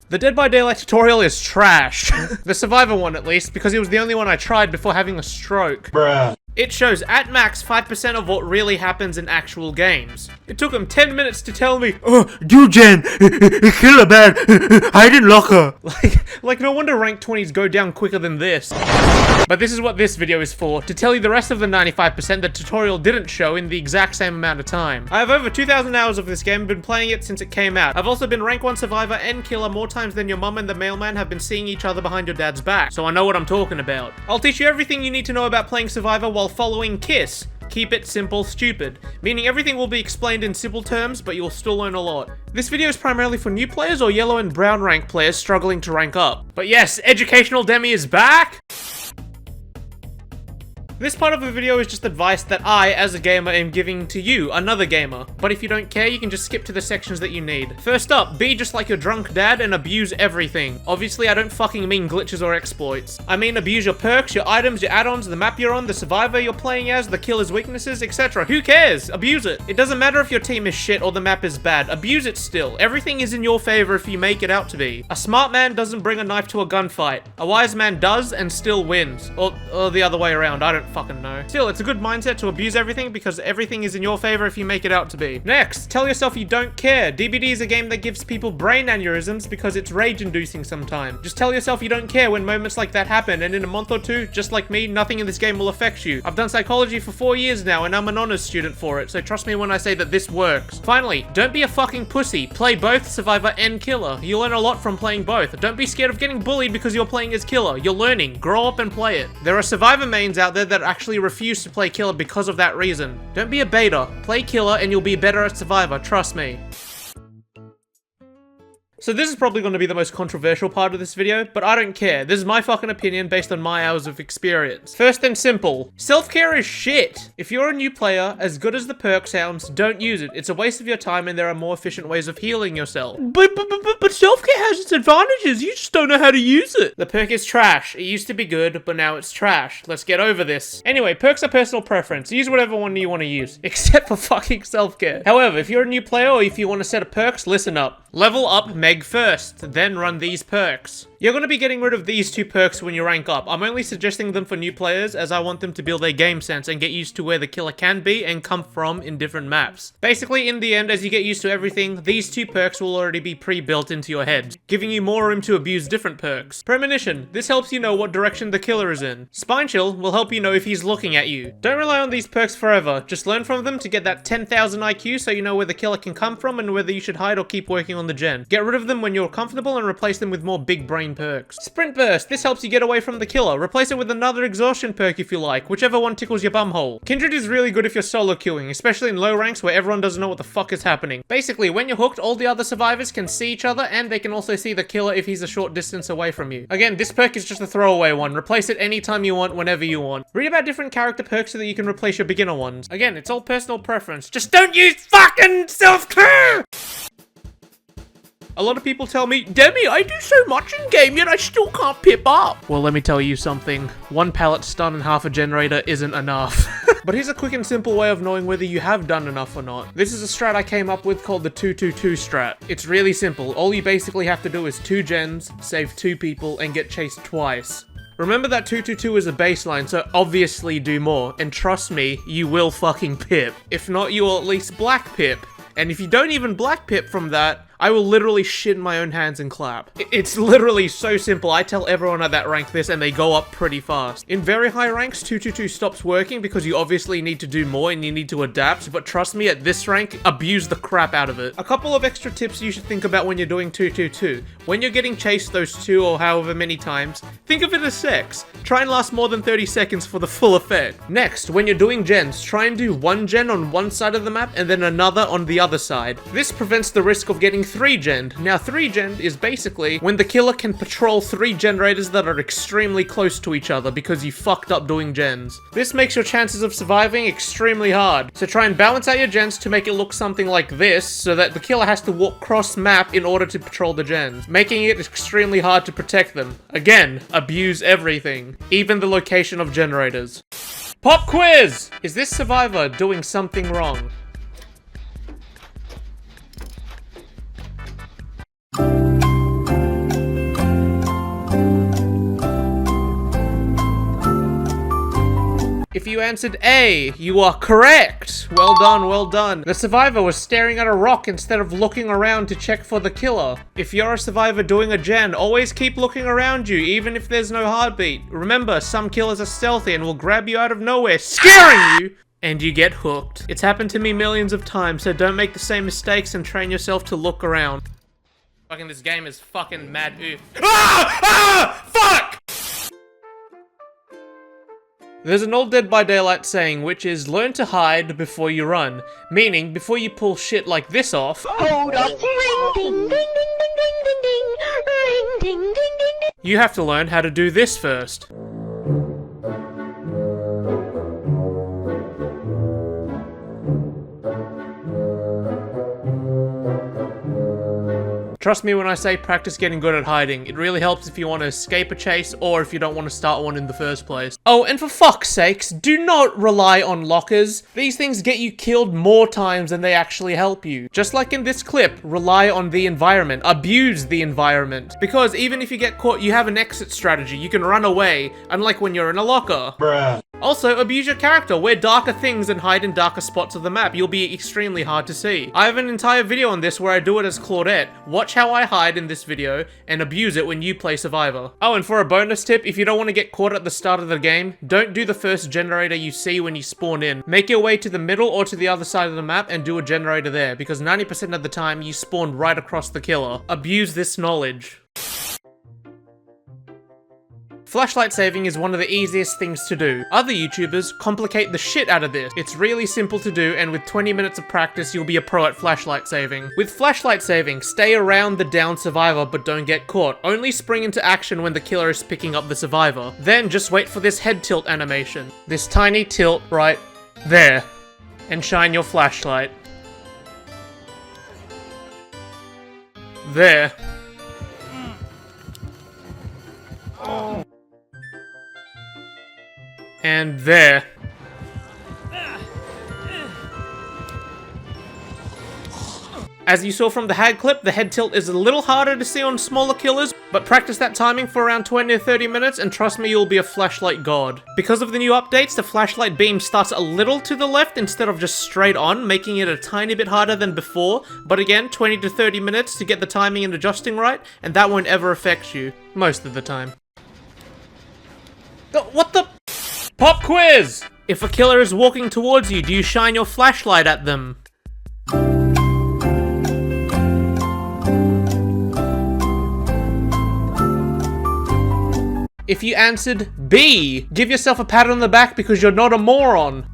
The Dead by Daylight tutorial is trash. The Survivor one at least, because it was the only one I tried before having a stroke. Bruh. It shows at max 5% of what really happens in actual games. It took him 10 minutes to tell me, Oh, do Jen, kill her bad, hide in locker. like no wonder rank 20s go down quicker than this. But this is what this video is for, to tell you the rest of the 95% the tutorial didn't show in the exact same amount of time. I have over 2,000 hours of this game and been playing it since it came out. I've also been rank 1 survivor and killer more times than your mum and the mailman have been seeing each other behind your dad's back, so I know what I'm talking about. I'll teach you everything you need to know about playing survivor while following KISS. Keep it simple, stupid. Meaning everything will be explained in simple terms, but you'll still learn a lot. This video is primarily for new players or yellow and brown rank players struggling to rank up. But yes, Educational Demi is back! This part of the video is just advice that I, as a gamer, am giving to you, another gamer. But if you don't care, you can just skip to the sections that you need. First up, be just like your drunk dad and abuse everything. Obviously, I don't fucking mean glitches or exploits. I mean abuse your perks, your items, your add-ons, the map you're on, the survivor you're playing as, the killer's weaknesses, etc. Who cares? Abuse it. It doesn't matter if your team is shit or the map is bad. Abuse it still. Everything is in your favor if you make it out to be. A smart man doesn't bring a knife to a gunfight. A wise man does and still wins. Or the other way around. I don't fucking know. Still, it's a good mindset to abuse everything because everything is in your favor if you make it out to be. Next, tell yourself you don't care. DBD is a game that gives people brain aneurysms because it's rage-inducing sometimes. Just tell yourself you don't care when moments like that happen, and in a month or two, just like me, nothing in this game will affect you. I've done psychology for 4 years now, and I'm an honors student for it, so trust me when I say that this works. Finally, don't be a fucking pussy. Play both Survivor and Killer. You'll learn a lot from playing both. Don't be scared of getting bullied because you're playing as Killer. You're learning. Grow up and play it. There are Survivor mains out there that actually refuse to play Killer because of that reason. Don't be a beta. Play Killer and you'll be better at Survivor, trust me. So this is probably going to be the most controversial part of this video, but I don't care. This is my fucking opinion based on my hours of experience. First and simple, self-care is shit. If you're a new player, as good as the perk sounds, don't use it. It's a waste of your time and there are more efficient ways of healing yourself. But self-care has its advantages, you just don't know how to use it. The perk is trash. It used to be good, but now it's trash. Let's get over this. Anyway, perks are personal preference. Use whatever one you want to use, except for fucking self-care. However, if you're a new player or if you want a set of perks, listen up. Level up Meg first, then run these perks. You're going to be getting rid of these two perks when you rank up. I'm only suggesting them for new players as I want them to build their game sense and get used to where the killer can be and come from in different maps. Basically, in the end, as you get used to everything, these two perks will already be pre-built into your head, giving you more room to abuse different perks. Premonition. This helps you know what direction the killer is in. Spine Chill will help you know if he's looking at you. Don't rely on these perks forever. Just learn from them to get that 10,000 IQ so you know where the killer can come from and whether you should hide or keep working on the gen. Get rid of them when you're comfortable and replace them with more big brain perks. Sprint Burst. This helps you get away from the killer. Replace it with another exhaustion perk if you like, whichever one tickles your bumhole. Kindred is really good if you're solo queuing, especially in low ranks where everyone doesn't know what the fuck is happening. Basically, when you're hooked, all the other survivors can see each other and they can also see the killer if he's a short distance away from you. Again, this perk is just a throwaway one. Replace it anytime you want, whenever you want. Read about different character perks so that you can replace your beginner ones. Again, it's all personal preference. Just don't use fucking self-care! A lot of people tell me, Demi, I do so much in game, yet I still can't pip up. Well, let me tell you something. One pallet stun and half a generator isn't enough. But here's a quick and simple way of knowing whether you have done enough or not. This is a strat I came up with called the 2-2-2 strat. It's really simple. All you basically have to do is 2 gens, save 2 people, and get chased twice. Remember that 2-2-2 is a baseline, so obviously do more. And trust me, you will fucking pip. If not, you will at least black pip. And if you don't even black pip from that, I will literally shit in my own hands and clap. It's literally so simple. I tell everyone at that rank this and they go up pretty fast. In very high ranks, 2-2-2 stops working because you obviously need to do more and you need to adapt, but trust me, at this rank, abuse the crap out of it. A couple of extra tips you should think about when you're doing 2-2-2. When you're getting chased those 2 or however many times, think of it as sex. Try and last more than 30 seconds for the full effect. Next, when you're doing gens, try and do 1 gen on one side of the map and then another on the other side. This prevents the risk of getting 3 gen. Now 3 gen is basically when the killer can patrol 3 generators that are extremely close to each other because you fucked up doing gens. This makes your chances of surviving extremely hard. So try and balance out your gens to make it look something like this so that the killer has to walk cross map in order to patrol the gens, making it extremely hard to protect them. Again, abuse everything, even the location of generators. Pop quiz! Is this survivor doing something wrong? you answered A. You are correct. Well done, well done. The survivor was staring at a rock instead of looking around to check for the killer. If you're a survivor doing a gen, always keep looking around you, even if there's no heartbeat. Remember, some killers are stealthy and will grab you out of nowhere, scaring you, and you get hooked. It's happened to me millions of times, so don't make the same mistakes and train yourself to look around. Fucking this game is fucking mad oof. Fuck! There's an old Dead by Daylight saying, which is, learn to hide before you run. Meaning, before you pull shit like this off, Hold up. Ring ding ding ding ding ding ding ding. Ring ding ding ding ding. you have to learn how to do this first. Trust me when I say practice getting good at hiding. It really helps if you want to escape a chase or if you don't want to start one in the first place. Oh, and for fuck's sakes, do not rely on lockers. These things get you killed more times than they actually help you. Just like in this clip, rely on the environment. Abuse the environment. Because even if you get caught, you have an exit strategy. You can run away, unlike when you're in a locker. Bruh. Also, abuse your character. Wear darker things and hide in darker spots of the map. You'll be extremely hard to see. I have an entire video on this where I do it as Claudette. Watch how I hide in this video and abuse it when you play Survivor. Oh, and for a bonus tip, if you don't want to get caught at the start of the game, don't do the first generator you see when you spawn in. Make your way to the middle or to the other side of the map and do a generator there, because 90% of the time you spawn right across the killer. Abuse this knowledge. Flashlight saving is one of the easiest things to do. Other YouTubers complicate the shit out of this. It's really simple to do, and with 20 minutes of practice, you'll be a pro at flashlight saving. With flashlight saving, stay around the downed survivor but don't get caught. Only spring into action when the killer is picking up the survivor. Then just wait for this head tilt animation. This tiny tilt right there. And shine your flashlight. There. And there. As you saw from the Hag clip, the head tilt is a little harder to see on smaller killers, but practice that timing for around 20 or 30 minutes and trust me, you'll be a flashlight god. Because of the new updates, the flashlight beam starts a little to the left instead of just straight on, making it a tiny bit harder than before, but again, 20 to 30 minutes to get the timing and adjusting right, and that won't ever affect you. Most of the time. What the? Pop quiz! If a killer is walking towards you, do you shine your flashlight at them? If you answered B, give yourself a pat on the back because you're not a moron.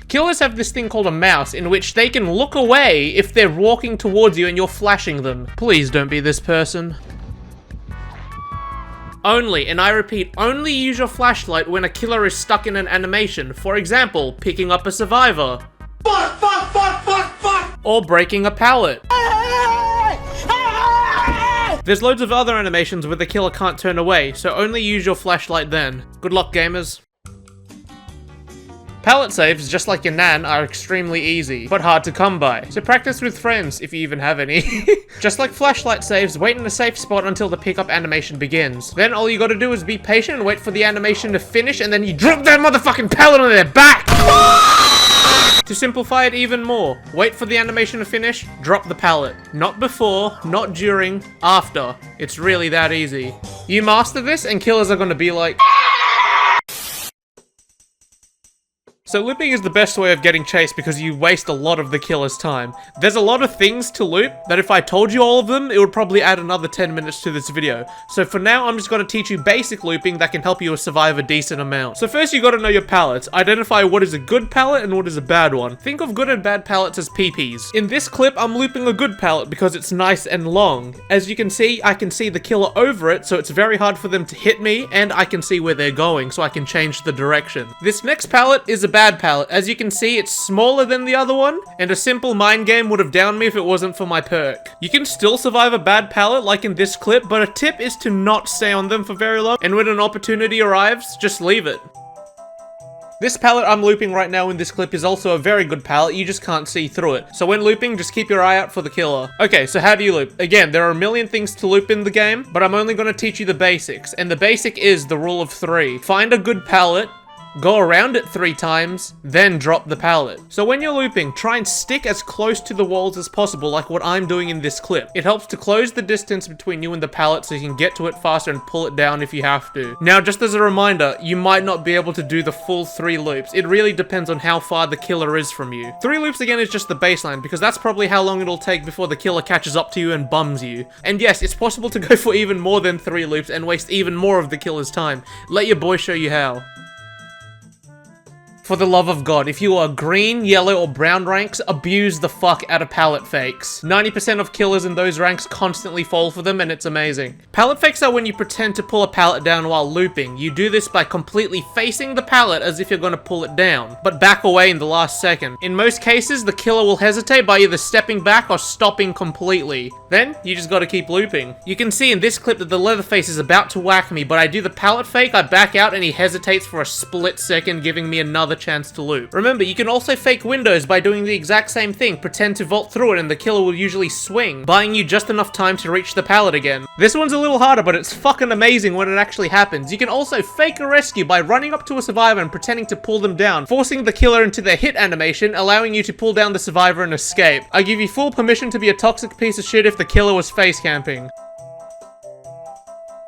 Killers have this thing called a mouse in which they can look away if they're walking towards you and you're flashing them. Please don't be this person. Only, and I repeat, only use your flashlight when a killer is stuck in an animation. For example, picking up a survivor. Fuck, fuck, fuck, fuck, fuck! Or breaking a pallet. There's loads of other animations where the killer can't turn away, so only use your flashlight then. Good luck, gamers. Pallet saves, just like your nan, are extremely easy, but hard to come by. So practice with friends, if you even have any. Just like flashlight saves, wait in a safe spot until the pickup animation begins. Then all you gotta do is be patient and wait for the animation to finish, and then you drop that motherfucking pallet on their back! To simplify it even more, wait for the animation to finish, drop the pallet. Not before, not during, after. It's really that easy. You master this and killers are gonna be like... So looping is the best way of getting chased because you waste a lot of the killer's time. There's a lot of things to loop that if I told you all of them, it would probably add another 10 minutes to this video. So for now, I'm just going to teach you basic looping that can help you survive a decent amount. So first you got to know your pallets. Identify what is a good pallet and what is a bad one. Think of good and bad pallets as PPs. In this clip, I'm looping a good pallet because it's nice and long. As you can see, I can see the killer over it, so it's very hard for them to hit me, and I can see where they're going, so I can change the direction. This next pallet is a bad pallet. As you can see, it's smaller than the other one, and a simple mind game would have downed me if it wasn't for my perk. You can still survive a bad pallet like in this clip, but a tip is to not stay on them for very long, and when an opportunity arrives, just leave it. This pallet I'm looping right now in this clip is also a very good pallet, you just can't see through it. So when looping, just keep your eye out for the killer. Okay, so how do you loop? Again, there are a million things to loop in the game, but I'm only going to teach you the basics, and the basic is the rule of 3. Find a good pallet, go around it 3 times, then drop the pallet. So when you're looping, try and stick as close to the walls as possible, like what I'm doing in this clip. It helps to close the distance between you and the pallet so you can get to it faster and pull it down if you have to. Now, just as a reminder, you might not be able to do the full 3 loops. It really depends on how far the killer is from you. 3 loops again is just the baseline, because that's probably how long it'll take before the killer catches up to you and bums you. And yes, it's possible to go for even more than 3 loops and waste even more of the killer's time. Let your boy show you how. For the love of God, if you are green, yellow, or brown ranks, abuse the fuck out of pallet fakes. 90% of killers in those ranks constantly fall for them, and it's amazing. Pallet fakes are when you pretend to pull a pallet down while looping. You do this by completely facing the pallet as if you're gonna pull it down, but back away in the last second. In most cases, the killer will hesitate by either stepping back or stopping completely. Then, you just gotta keep looping. You can see in this clip that the Leatherface is about to whack me, but I do the pallet fake, I back out, and he hesitates for a split second, giving me another chance to loop. Remember, you can also fake windows by doing the exact same thing. Pretend to vault through it and the killer will usually swing, buying you just enough time to reach the pallet again. This one's a little harder, but it's fucking amazing when it actually happens. You can also fake a rescue by running up to a survivor and pretending to pull them down, forcing the killer into their hit animation, allowing you to pull down the survivor and escape. I give you full permission to be a toxic piece of shit if the killer was face camping.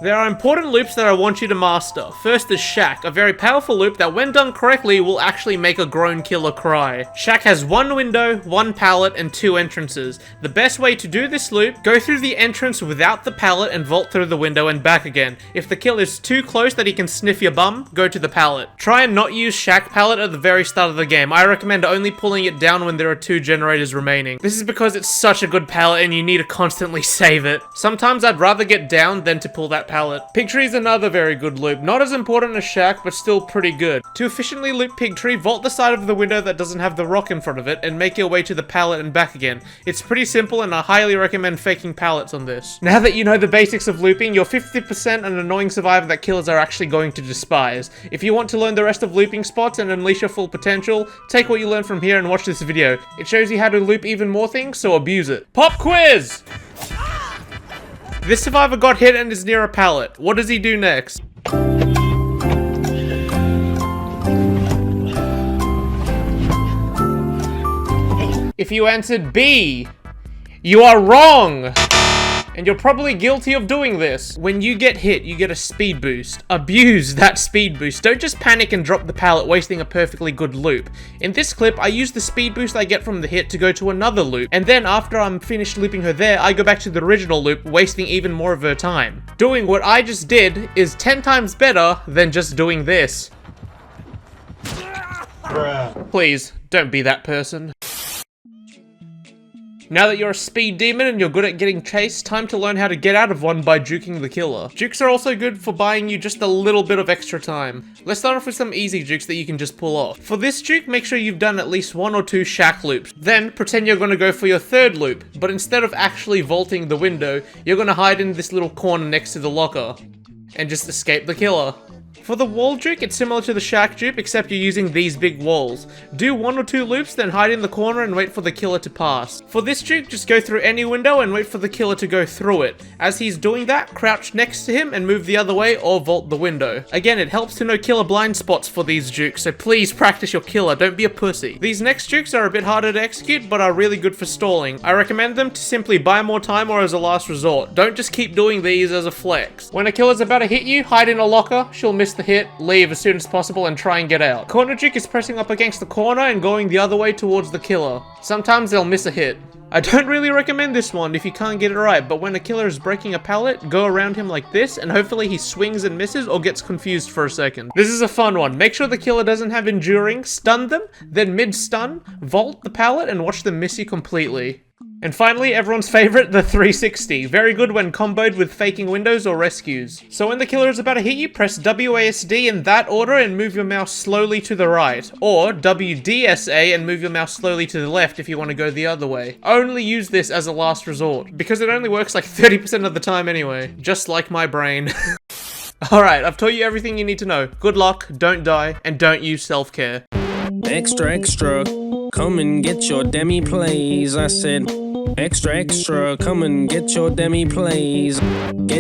There are important loops that I want you to master. First is Shack, a very powerful loop that when done correctly will actually make a grown killer cry. Shack has 1 window, 1 pallet, and 2 entrances. The best way to do this loop, go through the entrance without the pallet and vault through the window and back again. If the kill is too close that he can sniff your bum, go to the pallet. Try and not use Shack pallet at the very start of the game. I recommend only pulling it down when there are 2 generators remaining. This is because it's such a good pallet and you need to constantly save it. Sometimes I'd rather get down than to pull that pallet. Pigtree is another very good loop. Not as important as Shack, but still pretty good. To efficiently loop Pigtree, vault the side of the window that doesn't have the rock in front of it and make your way to the pallet and back again. It's pretty simple and I highly recommend faking pallets on this. Now that you know the basics of looping, you're 50% an annoying survivor that killers are actually going to despise. If you want to learn the rest of looping spots and unleash your full potential, take what you learn from here and watch this video. It shows you how to loop even more things, so abuse it. Pop quiz! This survivor got hit and is near a pallet. What does he do next? If you answered B, you are wrong! And you're probably guilty of doing this. When you get hit, you get a speed boost. Abuse that speed boost. Don't just panic and drop the pallet, wasting a perfectly good loop. In this clip, I use the speed boost I get from the hit to go to another loop. And then after I'm finished looping her there, I go back to the original loop, wasting even more of her time. Doing what I just did is 10 times better than just doing this. Please, don't be that person. Now that you're a speed demon and you're good at getting chased, time to learn how to get out of one by juking the killer. Jukes are also good for buying you just a little bit of extra time. Let's start off with some easy jukes that you can just pull off. For this juke, make sure you've done at least 1 or 2 Shack loops. Then, pretend you're gonna go for your 3rd loop, but instead of actually vaulting the window, you're gonna hide in this little corner next to the locker and just escape the killer. For the wall juke, it's similar to the Shack juke, except you're using these big walls. Do 1 or 2 loops, then hide in the corner and wait for the killer to pass. For this juke, just go through any window and wait for the killer to go through it. As he's doing that, crouch next to him and move the other way or vault the window. Again, it helps to know killer blind spots for these jukes, so please practice your killer, don't be a pussy. These next jukes are a bit harder to execute, but are really good for stalling. I recommend them to simply buy more time or as a last resort. Don't just keep doing these as a flex. When a killer's about to hit you, hide in a locker, she'll miss the hit, leave as soon as possible and try and get out. Corner juke is pressing up against the corner and going the other way towards the killer. Sometimes they'll miss a hit. I don't really recommend this one if you can't get it right, but when a killer is breaking a pallet, go around him like this and hopefully he swings and misses or gets confused for a second. This is a fun one. Make sure the killer doesn't have enduring, stun them, then mid-stun, vault the pallet and watch them miss you completely. And finally, everyone's favorite, the 360. Very good when comboed with faking windows or rescues. So when the killer is about to hit you, press WASD in that order and move your mouse slowly to the right. Or WDSA and move your mouse slowly to the left if you want to go the other way. Only use this as a last resort, because it only works like 30% of the time anyway. Just like my brain. Alright, I've taught you everything you need to know. Good luck, don't die, and don't use self-care. Extra, extra, come and get your demi plays. I said, extra, extra, come and get your demi plays. Get